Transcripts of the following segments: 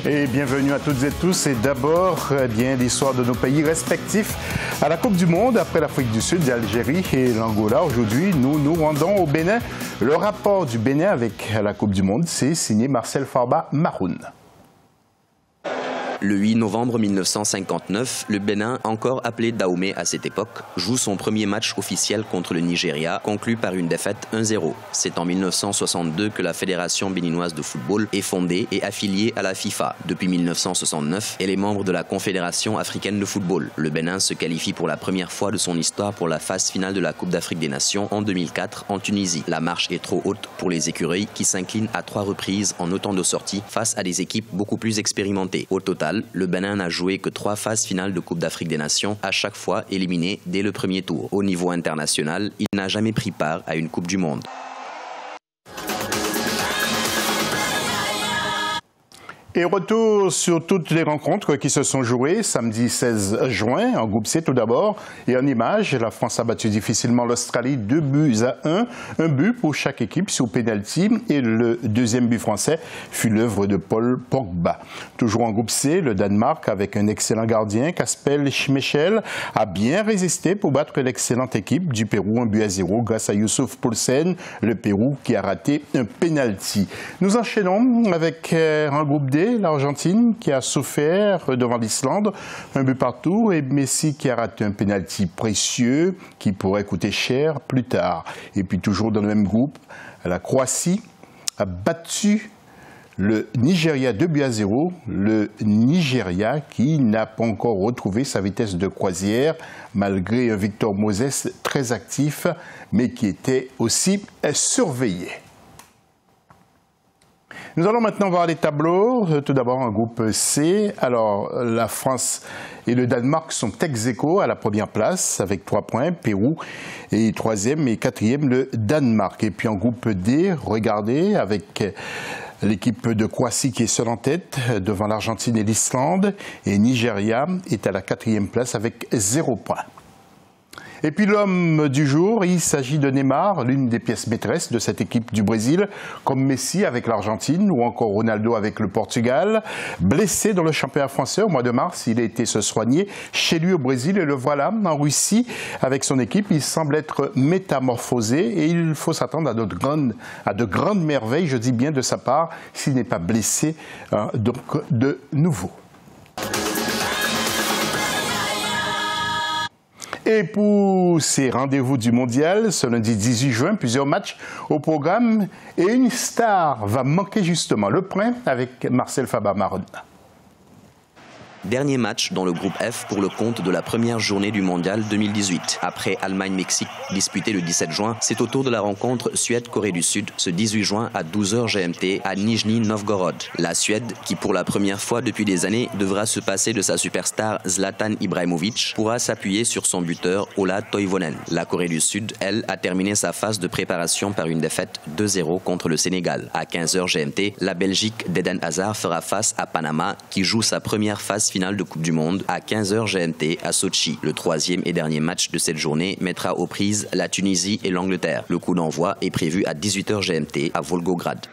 Et bienvenue à toutes et tous. Et d'abord, l'histoire de nos pays respectifs à la Coupe du Monde après l'Afrique du Sud, l'Algérie et l'Angola. Aujourd'hui, nous nous rendons au Bénin. Le rapport du Bénin avec la Coupe du Monde, c'est signé Marcel Farba Maroun. Le 8 novembre 1959, le Bénin, encore appelé Dahomey à cette époque, joue son premier match officiel contre le Nigeria, conclu par une défaite 1-0. C'est en 1962 que la Fédération béninoise de football est fondée et affiliée à la FIFA. Depuis 1969, elle est membre de la Confédération africaine de football. Le Bénin se qualifie pour la première fois de son histoire pour la phase finale de la Coupe d'Afrique des Nations en 2004 en Tunisie. La marche est trop haute pour les écureuils qui s'inclinent à 3 reprises en autant de sorties face à des équipes beaucoup plus expérimentées. Au total, le Bénin n'a joué que 3 phases finales de Coupe d'Afrique des Nations, à chaque fois éliminé dès le premier tour. Au niveau international, il n'a jamais pris part à une Coupe du Monde. Et retour sur toutes les rencontres qui se sont jouées samedi 16 juin, en groupe C tout d'abord. Et en images, la France a battu difficilement l'Australie 2-1. Un but pour chaque équipe sur pénalty. Et le deuxième but français fut l'œuvre de Paul Pogba. Toujours en groupe C, le Danemark, avec un excellent gardien, Kasper Schmeichel, a bien résisté pour battre l'excellente équipe du Pérou 1-0 grâce à Youssouf Poulsen, le Pérou qui a raté un pénalty. Nous enchaînons avec un groupe D, l'Argentine qui a souffert devant l'Islande, un but partout, et Messi qui a raté un pénalty précieux qui pourrait coûter cher plus tard. Et puis toujours dans le même groupe, la Croatie a battu le Nigeria 2-0, le Nigeria qui n'a pas encore retrouvé sa vitesse de croisière malgré un Victor Moses très actif mais qui était aussi surveillé. Nous allons maintenant voir les tableaux. Tout d'abord, en groupe C. Alors, la France et le Danemark sont ex-aequo à la première place avec 3 points. Pérou est 3e et 4e, le Danemark. Et puis en groupe D, regardez, avec l'équipe de Croatie qui est seule en tête devant l'Argentine et l'Islande. Et Nigeria est à la 4e place avec 0 points. Et puis l'homme du jour, il s'agit de Neymar, l'une des pièces maîtresses de cette équipe du Brésil, comme Messi avec l'Argentine ou encore Ronaldo avec le Portugal. Blessé dans le championnat français au mois de mars, il a été se soigner chez lui au Brésil et le voilà en Russie avec son équipe. Il semble être métamorphosé et il faut s'attendre à de grandes merveilles, je dis bien de sa part, s'il n'est pas blessé donc de nouveau. Et pour ces rendez-vous du mondial, ce lundi 18 juin, plusieurs matchs au programme et une star va manquer justement. Le point avec Marcel Farba Maroun. Dernier match dans le groupe F pour le compte de la première journée du mondial 2018. Après Allemagne-Mexique disputé le 17 juin, c'est au tour de la rencontre Suède-Corée du Sud ce 18 juin à 12h GMT à Nijni Novgorod. La Suède, qui pour la première fois depuis des années devra se passer de sa superstar Zlatan Ibrahimovic, pourra s'appuyer sur son buteur Ola Toivonen. La Corée du Sud, elle, a terminé sa phase de préparation par une défaite 2-0 contre le Sénégal. À 15h GMT, la Belgique d'Eden Hazard fera face à Panama qui joue sa première phase finale de Coupe du Monde à 15h GMT à Sochi. Le 3e et dernier match de cette journée mettra aux prises la Tunisie et l'Angleterre. Le coup d'envoi est prévu à 18h GMT à Volgograd.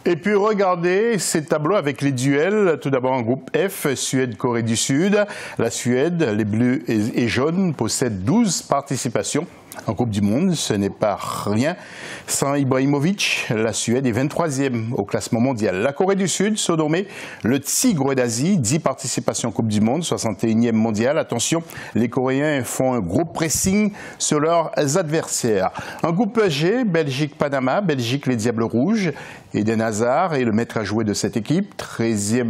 Et puis regardez ces tableaux avec les duels. Tout d'abord en groupe F, Suède-Corée du Sud. La Suède, les bleus et jaunes, possèdent 12 participations en Coupe du Monde. Ce n'est pas rien. Sans Ibrahimovic, la Suède est 23e au classement mondial. La Corée du Sud, surnommée le Tigre d'Asie, 10 participations en Coupe du Monde, 61e mondial. Attention, les Coréens font un gros pressing sur leurs adversaires. En groupe G, Belgique-Panama, Belgique les Diables Rouges. Eden Hazard est le maître à jouer de cette équipe, 13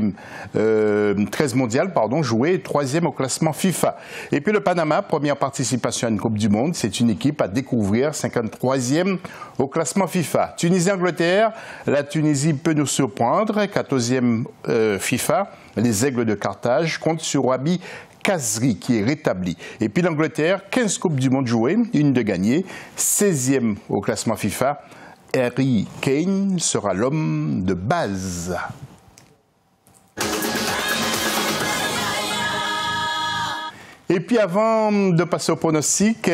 mondial, joué, 3e au classement FIFA. Et puis le Panama, première participation à une Coupe du Monde, c'est une équipe à découvrir, 53e au classement FIFA. Tunisie-Angleterre, la Tunisie peut nous surprendre, 14e FIFA. Les Aigles de Carthage comptent sur Wabi Kazri qui est rétabli. Et puis l'Angleterre, 15 Coupes du Monde jouées, une de gagnée, 16e au classement FIFA. Harry Kane sera l'homme de base. Et puis avant de passer au pronostic,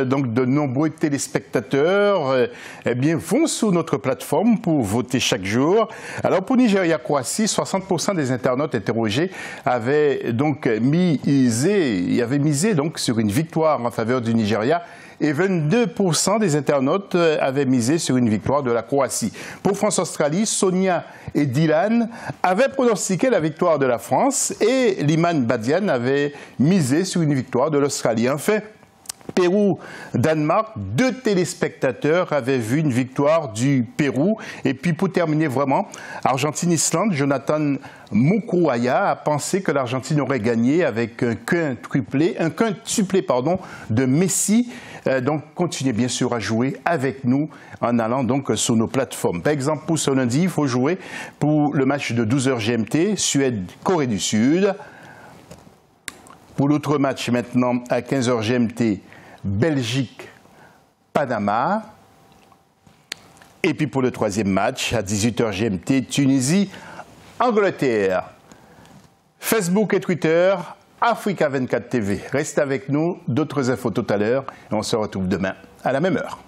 donc de nombreux téléspectateurs eh bien, vont sur notre plateforme pour voter chaque jour. Alors pour Nigeria-Croatie, 60% des internautes interrogés avaient donc misé donc sur une victoire en faveur du Nigeria. Et 22% des internautes avaient misé sur une victoire de la Croatie. Pour France-Australie, Sonia et Dylan avaient pronostiqué la victoire de la France et Liman Badian avait misé sur une victoire de l'Australie. Enfin, Pérou-Danemark, 2 téléspectateurs avaient vu une victoire du Pérou. Et puis pour terminer vraiment, Argentine-Islande, Jonathan Mokuaya a pensé que l'Argentine aurait gagné avec un quintuplé de Messi. Donc continuez bien sûr à jouer avec nous en allant donc sur nos plateformes. Par exemple, pour ce lundi, il faut jouer pour le match de 12h GMT, Suède-Corée du Sud. Pour l'autre match maintenant à 15h GMT, Belgique-Panama. Et puis pour le troisième match, à 18h GMT, Tunisie-Angleterre. Facebook et Twitter, Africa 24 TV. Restez avec nous, d'autres infos tout à l'heure et on se retrouve demain à la même heure.